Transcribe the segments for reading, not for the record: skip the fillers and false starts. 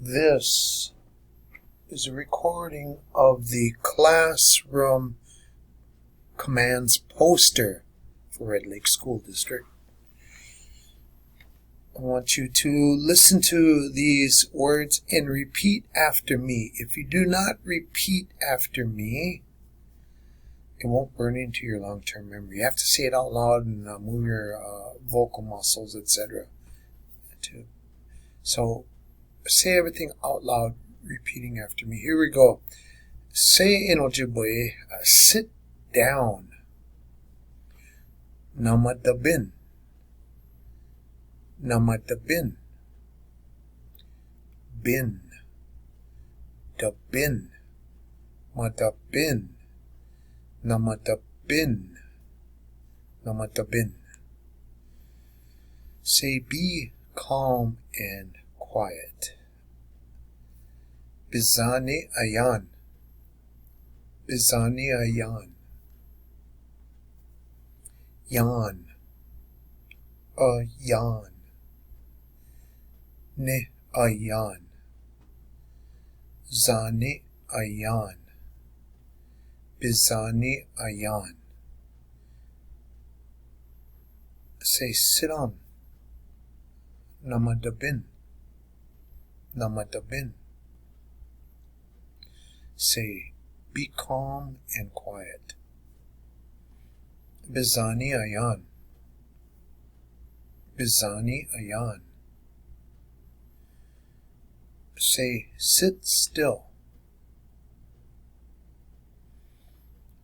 This is a recording of the classroom commands poster for Red Lake School District. I want you to listen to these words and repeat after me. If you do not repeat after me, it won't burn into your long-term memory. You have to say it out loud and move your vocal muscles, etc. So say everything out loud, repeating after me. Here we go. Say in Ojibwe, sit down. Namadabin. Namadabin. Bin. Dabin. Madabin. Namadabin. Namadabin. Say be calm and quiet. Bizani ayan. Bizani ayan. Yan. Ayan. Ne ayan. Zani ayan. Bizani ayan. Say sit down. Namadabin. Namadabin. Say be calm and quiet. Bizani ayan. Bizani ayan. Say sit still.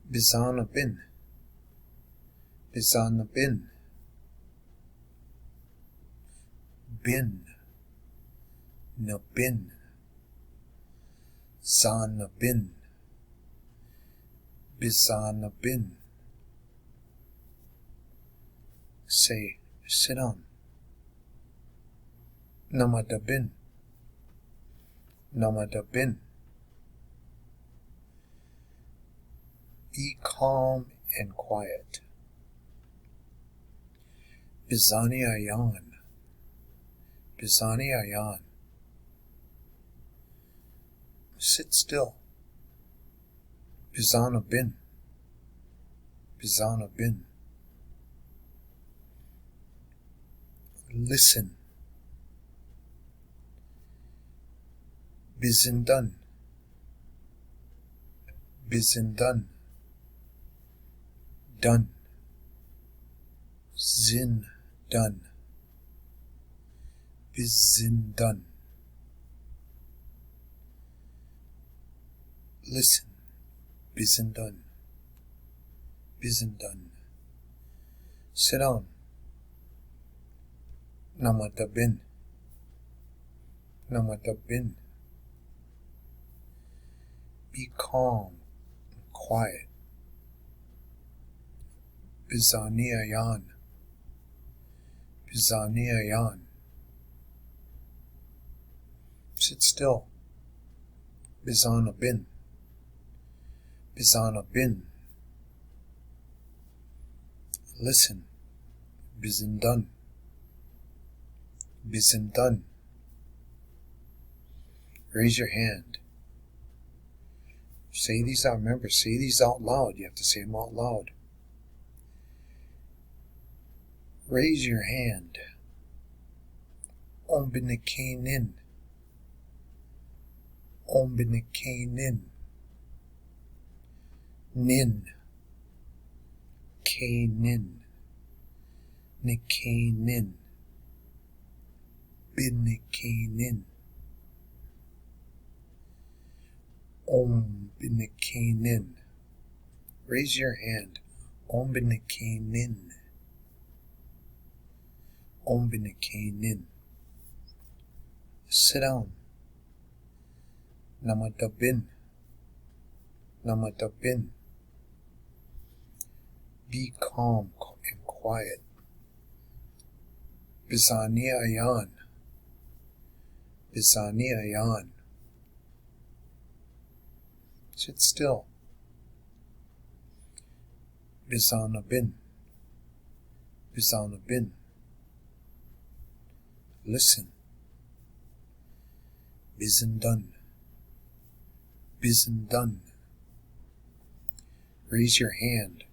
Bizana bin. Bizana bin. Bin. Na bin. Zana bin. Bizana bin. Say sit down. Namadabin. Namadabin. Be calm and quiet. Bizani ayan. Bizani ayan. Sit still. Bizana bin. Bizana bin. Listen. Bizindan. Bizindan. Done. Zin done. Bizindan. Listen. Bizindan. Bizindan. Sit down. Namadabin. Namadabin. Be calm and quiet. Bizani ayan. Bizani ayan. Sit still. Bizana bin. Bizana bin. Listen. Bizindan. Bizindan. Raise your hand. Say these out. Remember, say these out loud. You have to say them out loud. Raise your hand. Ombinikainin. Ombinikainin. Nin. Kainin. Nikainin. Binikainin. Ombinikainin. Raise your hand. Ombinikainin. Ombinikainin. Sit down. Namadabin. Namadabin. Be calm and quiet. Bizani ayan. Bizani ayan. Sit still. Bizana bin. Bizana bin. Listen. Bizen done. Bizen done. Raise your hand.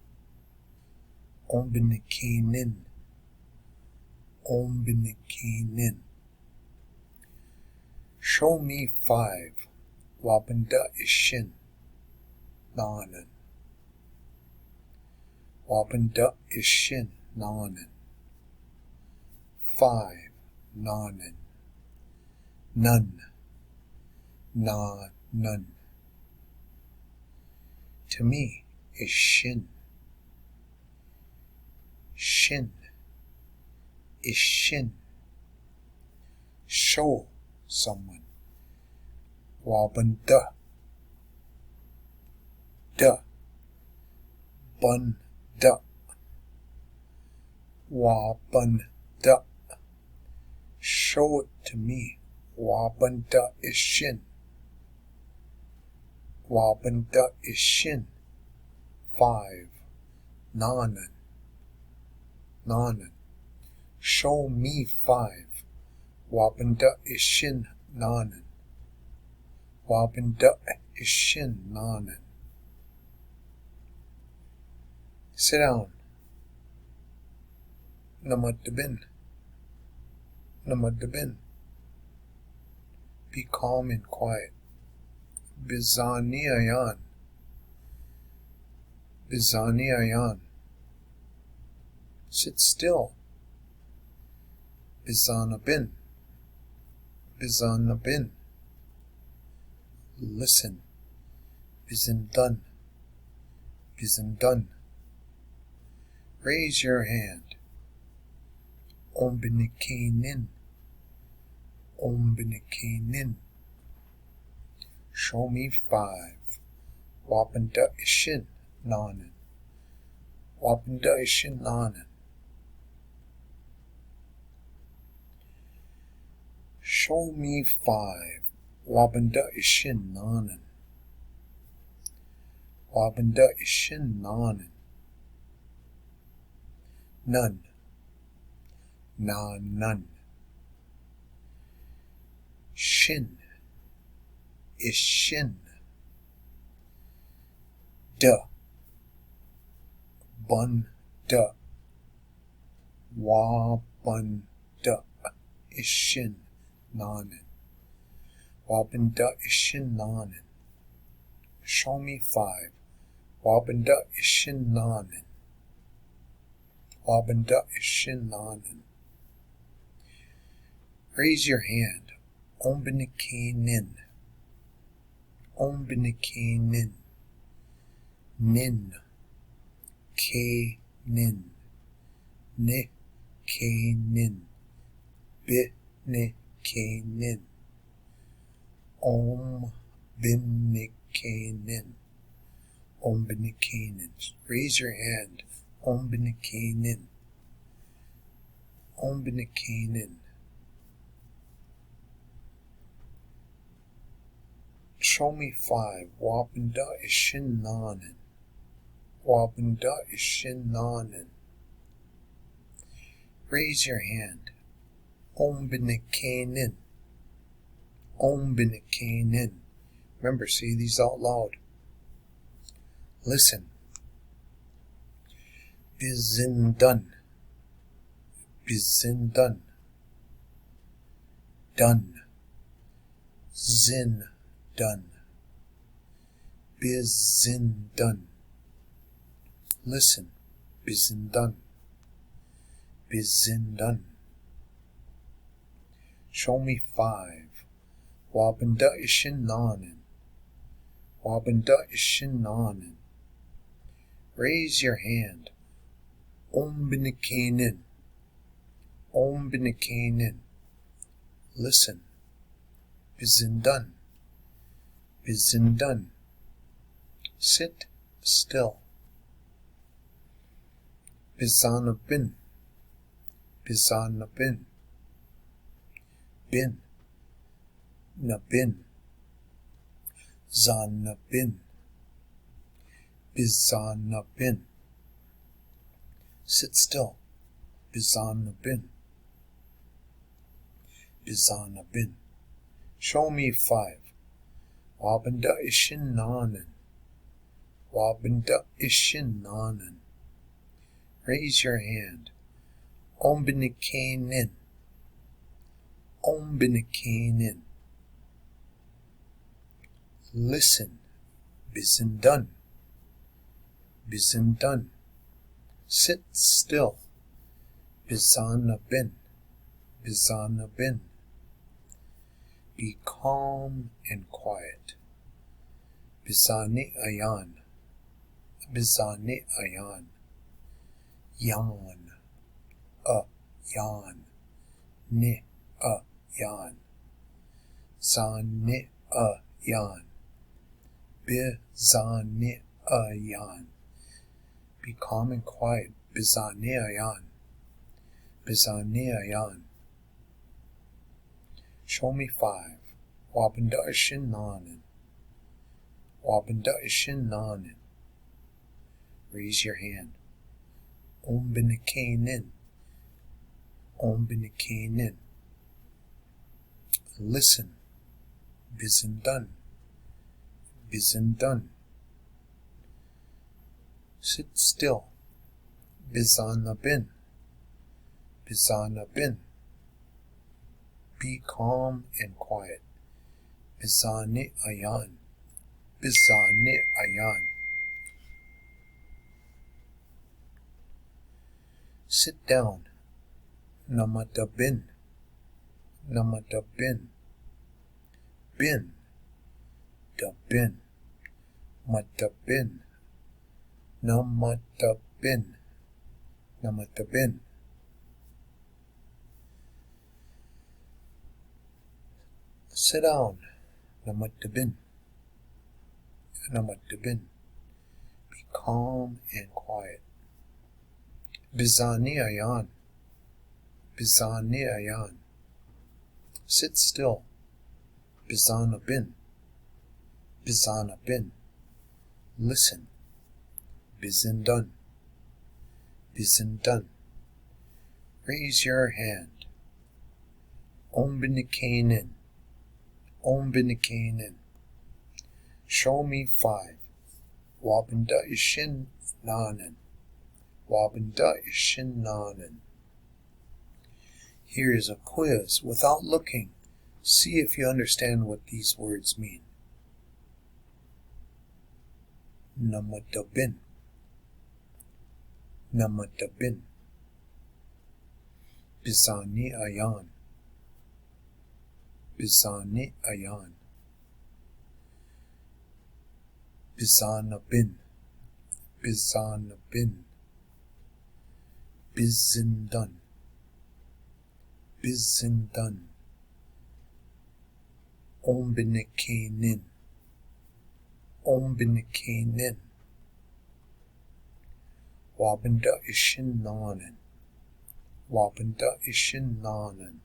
Ombinikainin. Ombinikainin. Show me 5. Wabanda ishin. Nanan. Wabanda ishin. Nanan. 5. Nanan. None. Na. None. To me is shin. Shin is shin. Show someone. Wabanda. Da. Bun. Da. Wabanda. Show it to me. Wabanda is shin. Wabanda is shin. 5. Nanan. Nanan. Show me 5. Wabanda is shin. Nanan. Wabanda is shin. Nanan. Sit down. Namadabin. Namadabin. Be calm and quiet. Bizaniayan. Bizaniayan. Sit still. Bizanabin. Bizanabin. Listen. Bizindan. Bizindan. Raise your hand. Ombinikainin. Ombinikainin. Show me 5. Wabanda ishin. Nanan. Wabanda ishin. Nanan. Show me 5. Wabanda ishin. Nanan. Wabanda ishin. Nanan. None. Na. None. Shin is shin. Da. Bun. Da. Wa. Bun. Da. Is shin. Nanan. Wabanda is shin. Nanan. Show me 5. Wabanda is shin. Nanan. Wabanda is shin. Nanan. Raise your hand. Ombinikainin. Ombinikainin. Nin. K. Nin. Ni. K. Nin. Bi. Ni. K. Nin. Ombinikainin. Ombinikainin. Raise your hand. Ombinikainin. Ombinikainin. Show me 5. Wabanda ishin. Nanan. Wabanda ishin. Nanan. Raise your hand. Ombinikainin. Ombinikainin. Remember, say these out loud. Listen. Bizindan. Bizindan. Done. Zin. Done. Bizindan. Listen. Bizindan. Bizindan. Show me 5. Wabanda ishin. Nanan. Wabanda ishin. Nanan. Raise your hand. Ombinikainin. Ombinikainin. Listen. Bizindan. Bizindan. Sit still. Bizanabin. Bizanabin. Bin. Nabin. Zanabin. Bizanabin. Sit still. Bizanabin. Bizanabin. Show me 5. Wabanda ishin nanan. Wabanda ishin nanan. Raise your hand. Ombinikanin. Ombinikanin. Listen. Bizindan. Bizindan. Sit still. Bizana bin. Bizana bin. Be calm and quiet. Bizani ayan. Bizani ayan. Yan. Yan. Ni yan. Zani yan. Bizani ayan. Be calm and quiet. Bizani ayan. Bizani ayan. Show me 5. Wabanda ishin nanan. Wabanda ishin nanan. Raise your hand. Ombinikanin. Ombinikanin. Listen. Bizindan. Bizindan. Sit still. Bizana bin. Bizana bin. Be calm and quiet. Bizani ayan. Bizani ayan. Sit down. Namata bin. Namata bin. Bin. Da bin. Mata bin. Namata bin. Namata bin. Sit down. Namata bin. Namata bin. Be calm and quiet. Bizani ayan. Bizani ayan. Sit still. Bizana bin. Bizana bin. Listen. Bizindan. Bizindan. Raise your hand. Ombinikanin. Ombinikanin. Show me 5. Wabanda ishin nanan. Wabanda ishin nanan. Here is a quiz. Without looking, see if you understand what these words mean. Namadabin. Namadabin. Bizani ayan. Bizani ayan. Bizana bin. Bizana bin. Bizindan. Bizindan. Ombinikanin. Ombinikanin. Wabanda ishin nanan. Wabanda ishin nanan.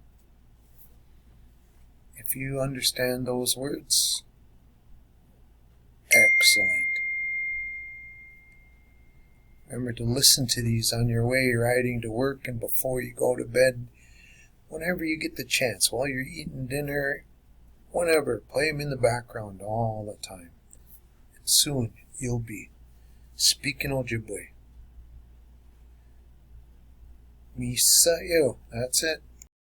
If you understand those words, excellent. Remember to listen to these on your way riding to work and before you go to bed. Whenever you get the chance, while you're eating dinner, whenever, play them in the background all the time. And soon you'll be speaking Ojibwe. Misa yo. That's it.